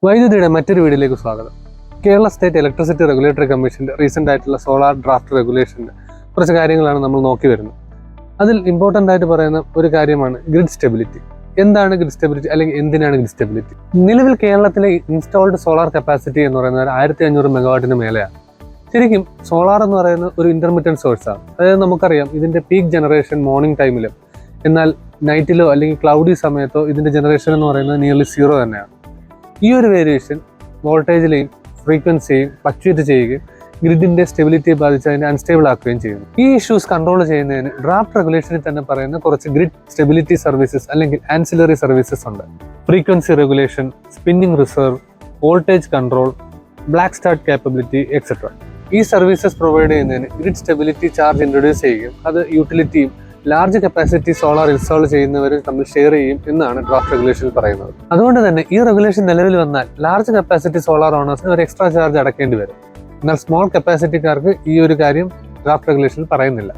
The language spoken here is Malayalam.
വൈദ്യുതിയുടെ മറ്റൊരു വീഡിയോയിലേക്ക് സ്വാഗതം. കേരള സ്റ്റേറ്റ് ഇലക്ട്രിസിറ്റി റെഗുലേറ്ററി കമ്മീഷന്റെ റീസെന്റ് ആയിട്ടുള്ള സോളാർ ഡ്രാഫ്റ്റ് റെഗുലേഷന്റെ കുറച്ച് കാര്യങ്ങളാണ് നമ്മൾ നോക്കി വരുന്നത്. അതിൽ ഇമ്പോർട്ടൻ്റ് ആയിട്ട് പറയുന്ന ഒരു കാര്യമാണ് ഗ്രിഡ് സ്റ്റെബിലിറ്റി. എന്താണ് ഗ്രിഡ് സ്റ്റെബിലിറ്റി, അല്ലെങ്കിൽ എന്തിനാണ് ഗ്രിഡ് സ്റ്റെബിലിറ്റി? നിലവിൽ കേരളത്തിലെ ഇൻസ്റ്റാൾഡ് സോളാർ കപ്പാസിറ്റി എന്ന് പറയുന്നത് 1500 മെഗാവാട്ടിന് മേലെയാണ്. ശരിക്കും സോളാർ എന്ന് പറയുന്നത് ഒരു ഇന്റർമിറ്റന്റ് സോഴ്സാണ്. അതായത് നമുക്കറിയാം ഇതിന്റെ പീക്ക് ജനറേഷൻ മോർണിംഗ് ടൈമിലും, എന്നാൽ നൈറ്റിലോ അല്ലെങ്കിൽ ക്ലൗഡി സമയത്തോ ഇതിന്റെ ജനറേഷൻ എന്ന് പറയുന്നത് നിയർലി 0 തന്നെയാണ്. ഈ ഒരു വേരിയേഷൻ വോൾട്ടേജിലെയും ഫ്രീക്വൻസിയെയും ഫ്ലക്ച്വേറ്റ് ചെയ്യുകയും ഗ്രിഡിന്റെ സ്റ്റെബിലിറ്റിയെ ബാധിച്ച് അതിനെ അൺസ്റ്റേബിൾ ആക്കുകയും ചെയ്യുന്നു. ഈ ഇഷ്യൂസ് കൺട്രോൾ ചെയ്യുന്നതിന് ഡ്രാഫ്റ്റ് റെഗുലേഷനിൽ തന്നെ പറയുന്ന കുറച്ച് ഗ്രിഡ് സ്റ്റെബിലിറ്റി സർവീസസ് അല്ലെങ്കിൽ ആൻസിലറി സർവീസസ് ഉണ്ട്. Frequency regulation, spinning reserve, voltage control, black start capability etcetera. ഈ സർവീസസ് പ്രൊവൈഡ് ചെയ്യുന്നതിന് ഗ്രിഡ് സ്റ്റെബിലിറ്റി ചാർജ് ഇൻട്രൊഡ്യൂസ് ചെയ്യുകയും അത് യൂട്ടിലിറ്റിയും ലാർജ് കപ്പാസിറ്റി സോളാർ ഇൻസ്റ്റാൾ ചെയ്യുന്നവർ തമ്മിൽ ഷെയർ ചെയ്യും എന്നാണ് ഡ്രാഫ്റ്റ് റെഗുലേഷനിൽ പറയുന്നത്. അതുകൊണ്ട് തന്നെ ഈ റെഗുലേഷൻ നിലവിൽ വന്നാൽ ലാർജ് കപ്പാസിറ്റി സോളാർ ഓണേഴ്സിന് ഒരു എക്സ്ട്രാ ചാർജ് അടക്കേണ്ടി വരും. എന്നാൽ സ്മോൾ കപ്പാസിറ്റിക്കാർക്ക് ഈ ഒരു കാര്യം ഡ്രാഫ്റ്റ് റെഗുലേഷനിൽ പറയുന്നില്ല.